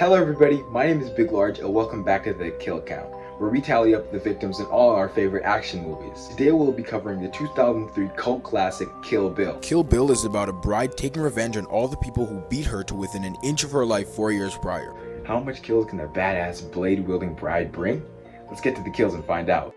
Hello everybody, my name is Big Large and welcome back to the Kill Count, where we tally up the victims in all our favorite action movies. Today we'll be covering the 2003 cult classic Kill Bill. Kill Bill is about a bride taking revenge on all the people who beat her to within an inch of her life 4 years prior. How much kills can a badass blade-wielding bride bring? Let's get to the kills and find out.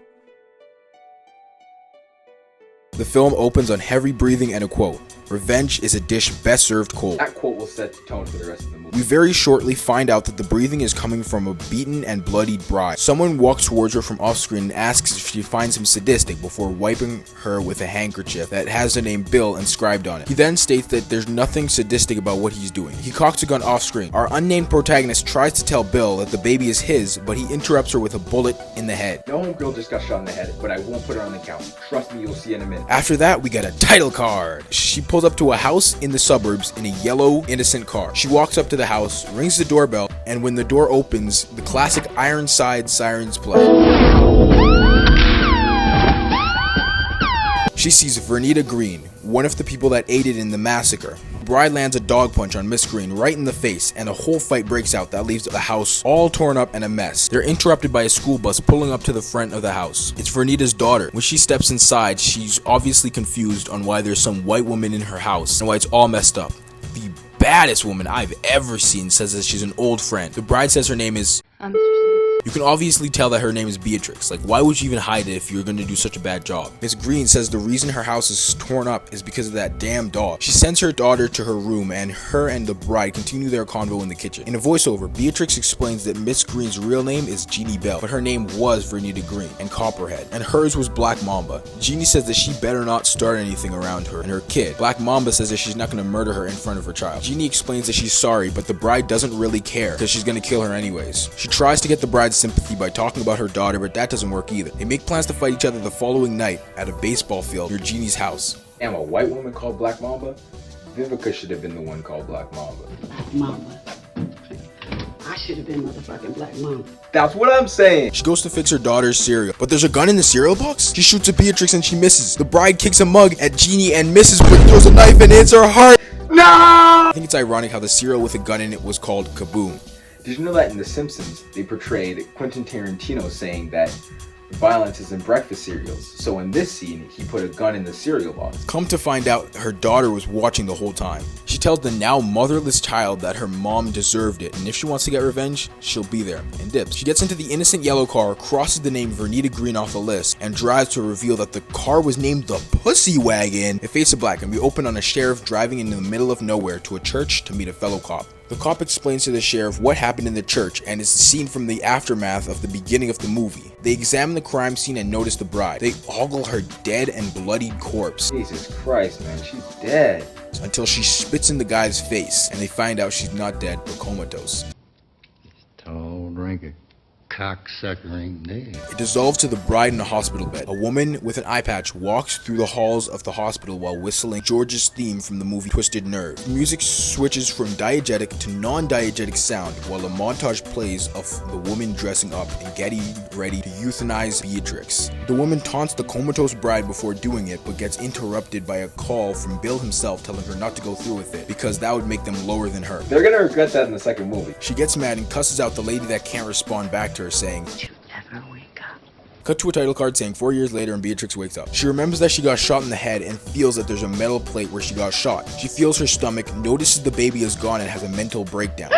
The film opens on heavy breathing and a quote, "Revenge is a dish best served cold." That quote will set the tone for the rest of the movie. We very shortly find out that the breathing is coming from a beaten and bloodied bride. Someone walks towards her from off screen and asks if she finds him sadistic before wiping her with a handkerchief that has the name Bill inscribed on it. He then states that there's nothing sadistic about what he's doing. He cocks a gun off screen. Our unnamed protagonist tries to tell Bill that the baby is his, but he interrupts her with a bullet in the head. No homegirl just got shot in the head, but I won't put her on the count. Trust me, you'll see in a minute. After that, we get a title card. She pulls up to a house in the suburbs in a yellow, innocent car. She walks up to the house, rings the doorbell, and when the door opens, the classic Ironside sirens play. She sees Vernita Green, one of the people that aided in the massacre. The bride lands a dog punch on Miss Green right in the face, and a whole fight breaks out that leaves the house all torn up and a mess. They're interrupted by a school bus pulling up to the front of the house. It's Vernita's daughter. When she steps inside, she's obviously confused on why there's some white woman in her house and why it's all messed up. The baddest woman I've ever seen says that she's an old friend. The bride says her name is... You can obviously tell that her name is Beatrix. Like, why would you even hide it if you're gonna do such a bad job? Miss Green says the reason her house is torn up is because of that damn dog. She sends her daughter to her room, and her and the bride continue their convo in the kitchen. In a voiceover, Beatrix explains that Miss Green's real name is Jeannie Bell, but her name was Vernita Green and Copperhead, and hers was Black Mamba. Jeannie says that she better not start anything around her and her kid. Black Mamba says that she's not gonna murder her in front of her child. Jeannie explains that she's sorry, but the bride doesn't really care because she's gonna kill her anyways. She tries to get the bride's sympathy by talking about her daughter, but that doesn't work either. They make plans to fight each other the following night at a baseball field near Jeannie's house. Damn, a white woman called Black Mamba? Vivica should have been the one called Black Mamba. Black Mamba. I should have been motherfucking Black Mamba. That's what I'm saying! She goes to fix her daughter's cereal, but there's a gun in the cereal box? She shoots at Beatrix and she misses. The bride kicks a mug at Jeannie and misses, but throws a knife and hits her heart. No! I think it's ironic how the cereal with a gun in it was called Kaboom. Did you know that in The Simpsons, they portrayed Quentin Tarantino saying that violence is in breakfast cereals? So in this scene, he put a gun in the cereal box. Come to find out, her daughter was watching the whole time. She tells the now motherless child that her mom deserved it, and if she wants to get revenge, she'll be there, and dips. She gets into the innocent yellow car, crosses the name Vernita Green off the list, and drives to reveal that the car was named the Pussy Wagon. It fades to black, and we open on a sheriff driving into the middle of nowhere to a church to meet a fellow cop. The cop explains to the sheriff what happened in the church, and it's a scene from the aftermath of the beginning of the movie. They examine the crime scene and notice the bride. They ogle her dead and bloodied corpse. Jesus Christ, man, she's dead. Until she spits in the guy's face, and they find out she's not dead but comatose. Tall drinker, cocksucker ain't dead. It dissolves to the bride in a hospital bed. A woman with an eye patch walks through the halls of the hospital while whistling George's theme from the movie Twisted Nerve. The music switches from diegetic to non-diegetic sound while a montage plays of the woman dressing up and getting ready to euthanize Beatrix. The woman taunts the comatose bride before doing it, but gets interrupted by a call from Bill himself telling her not to go through with it because that would make them lower than her. They're gonna regret that in the second movie. She gets mad and cusses out the lady that can't respond back to her, saying, You never wake up. Cut to a title card saying 4 years later and Beatrix wakes up. She remembers that she got shot in the head and feels that there's a metal plate where she got shot. She feels her stomach, notices the baby is gone and has a mental breakdown.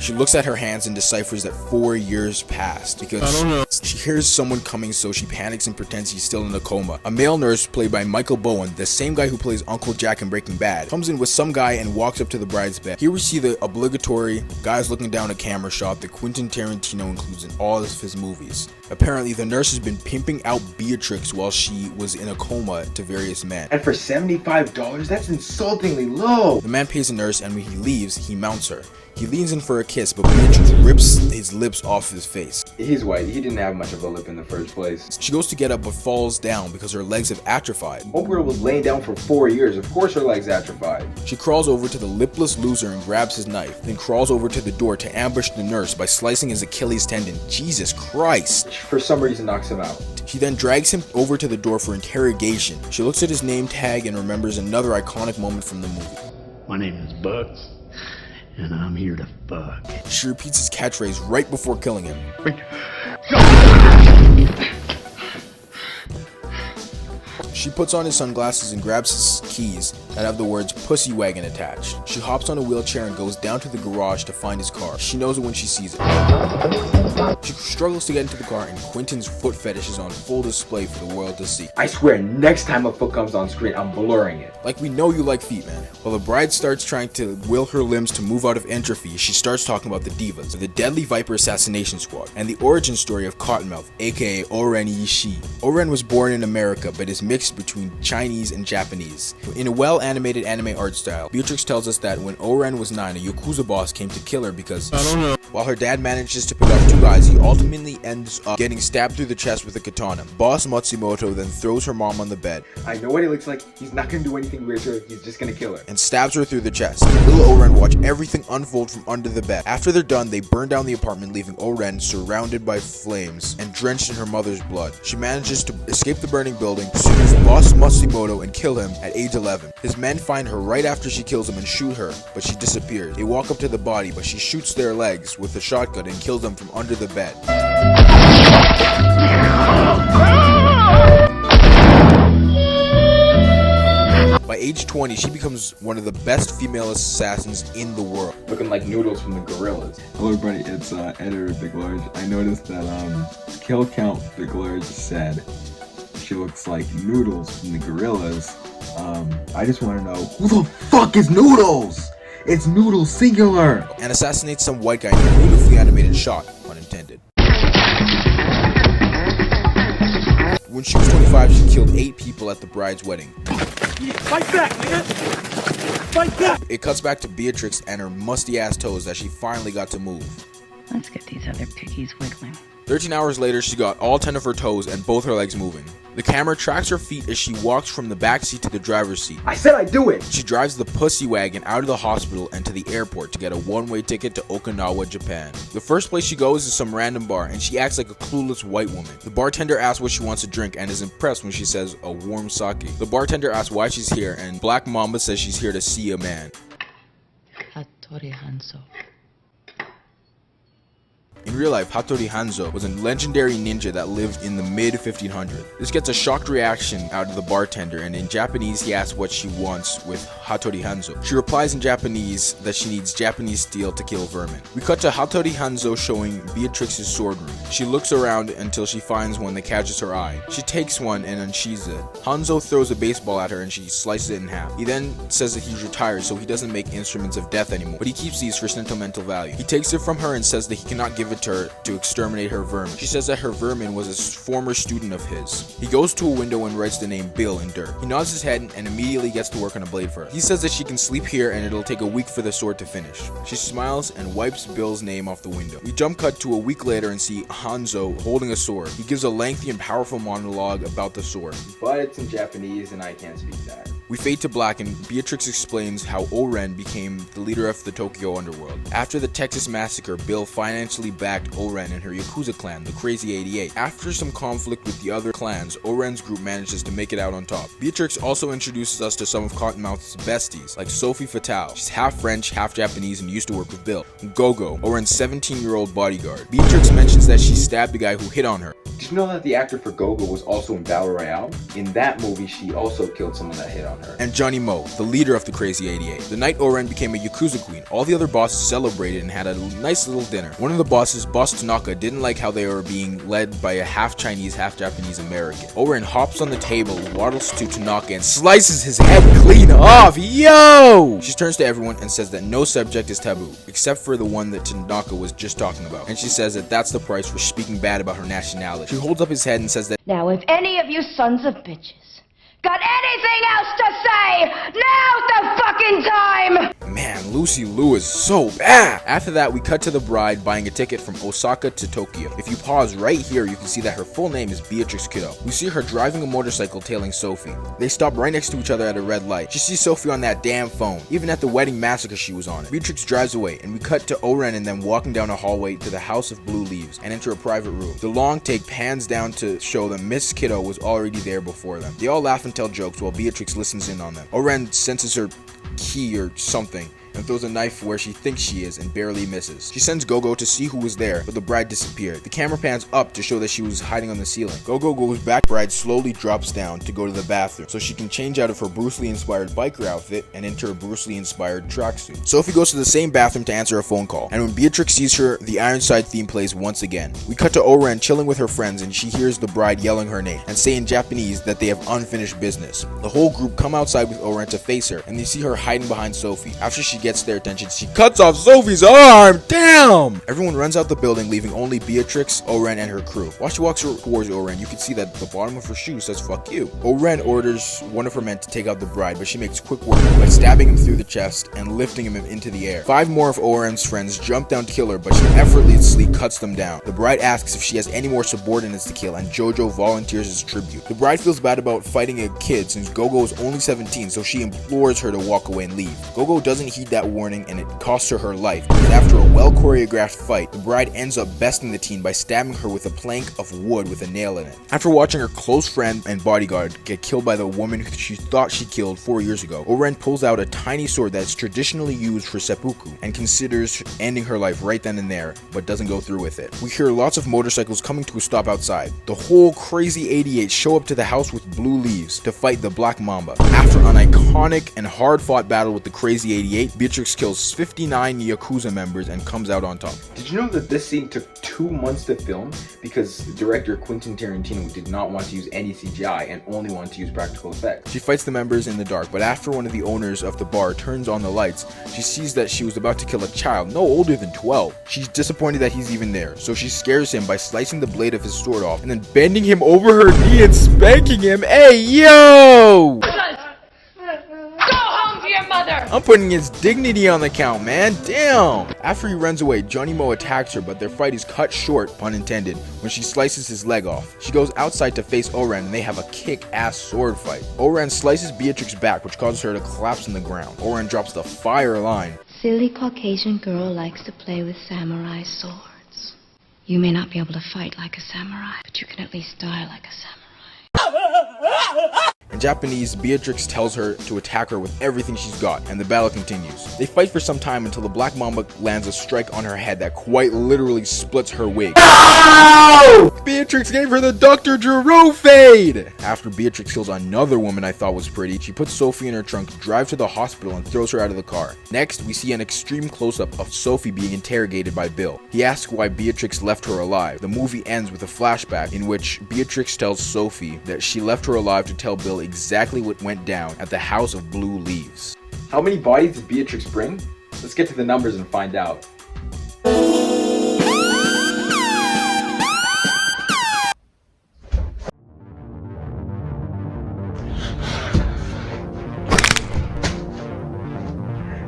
She looks at her hands and deciphers that 4 years passed because she hears someone coming, so she panics and pretends he's still in a coma. A male nurse played by Michael Bowen, the same guy who plays Uncle Jack in Breaking Bad, comes in with some guy and walks up to the bride's bed. Here we see the obligatory guys looking down a camera shot that Quentin Tarantino includes in all of his movies. Apparently, the nurse has been pimping out Beatrix while she was in a coma to various men. And for $75, that's insultingly low. The man pays the nurse, and when he leaves, he mounts her. He leans in for a kiss, but Beatrix rips his lips off his face. He's white. He didn't have much of a lip in the first place. She goes to get up but falls down because her legs have atrophied. Homegirl was laying down for 4 years. Of course her legs atrophied. She crawls over to the lipless loser and grabs his knife, then crawls over to the door to ambush the nurse by slicing his Achilles tendon. Jesus Christ! For some reason knocks him out. She then drags him over to the door for interrogation. She looks at his name tag and remembers another iconic moment from the movie. My name is Bucks, and I'm here to fuck. She repeats his catchphrase right before killing him. She puts on his sunglasses and grabs his keys that have the words "Pussy Wagon" attached. She hops on a wheelchair and goes down to the garage to find his car. She knows it when she sees it. She struggles to get into the car, and Clintyn's foot fetish is on full display for the world to see. I swear, next time a foot comes on screen, I'm blurring it. Like, we know you like feet, man. While the bride starts trying to will her limbs to move out of entropy, she starts talking about the Divas, the Deadly Viper Assassination Squad, and the origin story of Cottonmouth, aka Oren ishii. Oren was born in America, but is mixed between Chinese and Japanese. In a well-animated anime art style, Beatrix tells us that when Oren was 9, a Yakuza boss came to kill her because, while her dad manages to pick off 2 guys, he ultimately ends up getting stabbed through the chest with a katana. Boss Matsumoto then throws her mom on the bed. I know what he looks like. He's not gonna do anything weird to her. He's just gonna kill her. And stabs her through the chest. Little Oren watch everything unfold from under the bed. After they're done, they burn down the apartment, leaving Oren surrounded by flames and drenched in her mother's blood. She manages to escape the burning building, pursues Boss Matsumoto, and kill him at age 11. His men find her right after she kills him and shoot her, but she disappears. They walk up to the body, but she shoots their legs with a shotgun and kills them from under the bed. By age 20, she becomes one of the best female assassins in the world. Looking like Noodles from the Gorillas. Hello everybody, it's Editor Big Large. I noticed that kill count Big Large said she looks like Noodles from the Gorillas. I just want to know, who the fuck is Noodles? It's Noodles singular! And assassinates some white guy in a beautifully animated shot, unintended. When she was 25, she killed 8 people at the bride's wedding. Fight back, nigga! Fight back! It cuts back to Beatrix and her musty ass toes that she finally got to move. Let's get these other piggies wiggling. 13 hours later, she got all 10 of her toes and both her legs moving. The camera tracks her feet as she walks from the back seat to the driver's seat. I said I'd do it! She drives the pussy wagon out of the hospital and to the airport to get a one-way ticket to Okinawa, Japan. The first place she goes is some random bar, and she acts like a clueless white woman. The bartender asks what she wants to drink and is impressed when she says a warm sake. The bartender asks why she's here, and Black Mamba says she's here to see a man. Hattori hanzo. In real life, Hattori Hanzo was a legendary ninja that lived in the mid-1500s. This gets a shocked reaction out of the bartender, and in Japanese he asks what she wants with Hattori Hanzo. She replies in Japanese that she needs Japanese steel to kill vermin. We cut to Hattori Hanzo showing Beatrix's sword room. She looks around until she finds one that catches her eye. She takes one and unsheathes it. Hanzo throws a baseball at her and she slices it in half. He then says that he's retired, so he doesn't make instruments of death anymore, but he keeps these for sentimental value. He takes it from her and says that he cannot give it to her to exterminate her vermin. She says that her vermin was a former student of his. He goes to a window and writes the name Bill in dirt. He nods his head and immediately gets to work on a blade for her. He says that she can sleep here and it'll take a week for the sword to finish. She smiles and wipes Bill's name off the window. We jump cut to a week later and see Hanzo holding a sword. He gives a lengthy and powerful monologue about the sword. But it's in Japanese and I can't speak that. We fade to black and Beatrix explains how Oren became the leader of the Tokyo underworld. After the Texas massacre, Bill financially backed Oren and her Yakuza clan, the Crazy 88. After some conflict with the other clans, Oren's group manages to make it out on top. Beatrix also introduces us to some of Cottonmouth's besties, like Sophie Fatale. She's half French, half Japanese, and used to work with Bill. Gogo, Oren's 17-year-old bodyguard. Beatrix mentions that she stabbed the guy who hit on her. Did you know that the actor for Gogo was also in Battle Royale? In that movie, she also killed someone that hit on her. And Johnny Mo, the leader of the Crazy 88. The night Oren became a Yakuza queen, all the other bosses celebrated and had a nice little dinner. One of the bosses, Boss Tanaka, didn't like how they were being led by a half Chinese, half Japanese American. Oren hops on the table, waddles to Tanaka, and slices his head clean off. Yo! She turns to everyone and says that no subject is taboo, except for the one that Tanaka was just talking about. And she says that that's the price for speaking bad about her nationality. She holds up his head and says that, now, if any of you sons of bitches got anything else to say, now's the fucking time! man, Lucy Liu is so bad. After that, we cut to the bride buying a ticket from Osaka to Tokyo. If you pause right here, you can see that her full name is Beatrix Kiddo. We see her driving a motorcycle tailing Sophie. They stop right next to each other at a red light. She sees Sophie on that damn phone. Even at the wedding massacre, she was on it. Beatrix drives away, and we cut to Oren and them walking down a hallway to the House of Blue Leaves and enter a private room. The long take pans down to show them Miss Kiddo was already there before them. They all laugh and tell jokes while Beatrix listens in on them. Oren senses her key or something and throws a knife where she thinks she is and barely misses. She sends Gogo to see who was there, but the bride disappeared. The camera pans up to show that she was hiding on the ceiling. Gogo goes back. The bride slowly drops down to go to the bathroom so she can change out of her Bruce Lee inspired biker outfit and enter a Bruce Lee inspired tracksuit. Sophie goes to the same bathroom to answer a phone call, and when Beatrix sees her, the Ironside theme plays once again. We cut to Oren chilling with her friends, and she hears the bride yelling her name and say in Japanese that they have unfinished business. The whole group come outside with Oren to face her, and they see her hiding behind Sophie. After she gets their attention, she cuts off Sophie's arm. Damn! Everyone runs out the building, leaving only Beatrix, Oren, and her crew. While she walks towards Oren, you can see that the bottom of her shoe says fuck you. Oren orders one of her men to take out the bride, but she makes quick work by stabbing him through the chest and lifting him into the air. 5 more of Oren's friends jump down to kill her, but she effortlessly cuts them down. The bride asks if she has any more subordinates to kill, and Jojo volunteers as tribute. The bride feels bad about fighting a kid since Gogo is only 17, so she implores her to walk away and leave. Gogo doesn't heed that warning, and it costs her her life, because after a well-choreographed fight, the bride ends up besting the teen by stabbing her with a plank of wood with a nail in it. After watching her close friend and bodyguard get killed by the woman who she thought she killed 4 years ago, Oren pulls out a tiny sword that is traditionally used for seppuku and considers ending her life right then and there, but doesn't go through with it. We hear lots of motorcycles coming to a stop outside. The whole crazy 88 show up to the house with blue leaves to fight the Black Mamba. After an iconic and hard-fought battle with the crazy 88, Beatrix kills 59 Yakuza members and comes out on top. Did you know that this scene took 2 months to film because director Clintyn did not want to use any CGI and only wanted to use practical effects? She fights the members in the dark, but after one of the owners of the bar turns on the lights, she sees that she was about to kill a child no older than 12. She's disappointed that he's even there, so she scares him by slicing the blade of his sword off and then bending him over her knee and spanking him. Hey, yo! I'm putting his dignity on the count, man. Damn! After he runs away, Johnny Mo attacks her, but their fight is cut short, pun intended, when she slices his leg off. She goes outside to face Oren, and they have a kick-ass sword fight. Oren slices Beatrix back, which causes her to collapse on the ground. Oren drops the fire line. Silly Caucasian girl likes to play with samurai swords. You may not be able to fight like a samurai, but you can at least die like a samurai. In Japanese, Beatrix tells her to attack her with everything she's got, and the battle continues. They fight for some time until the Black Mamba lands a strike on her head that quite literally splits her wig. No! Beatrix gave her the Dr. Gero fade! After Beatrix kills another woman I thought was pretty, she puts Sophie in her trunk, drives to the hospital, and throws her out of the car. Next, we see an extreme close-up of Sophie being interrogated by Bill. He asks why Beatrix left her alive. The movie ends with a flashback in which Beatrix tells Sophie that she left her alive to tell Bill exactly what went down at the House of Blue Leaves. How many bodies did Beatrix bring? Let's get to the numbers and find out.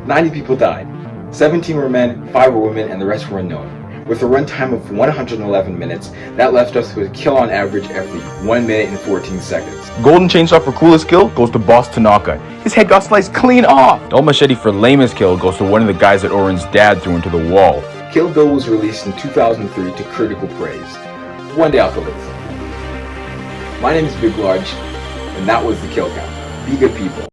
"90 people died. 17 were men, 5 were women, and the rest were unknown. With a runtime of 111 minutes, that left us with a kill on average every 1 minute and 14 seconds. Golden chainsaw for coolest kill goes to Boss Tanaka. His head got sliced clean off. Dull machete for lamest kill goes to one of the guys that Oren's dad threw into the wall. Kill Bill was released in 2003 to critical praise. One day I'll fill it. My name is Big Large, and that was the Kill Count. Be good people.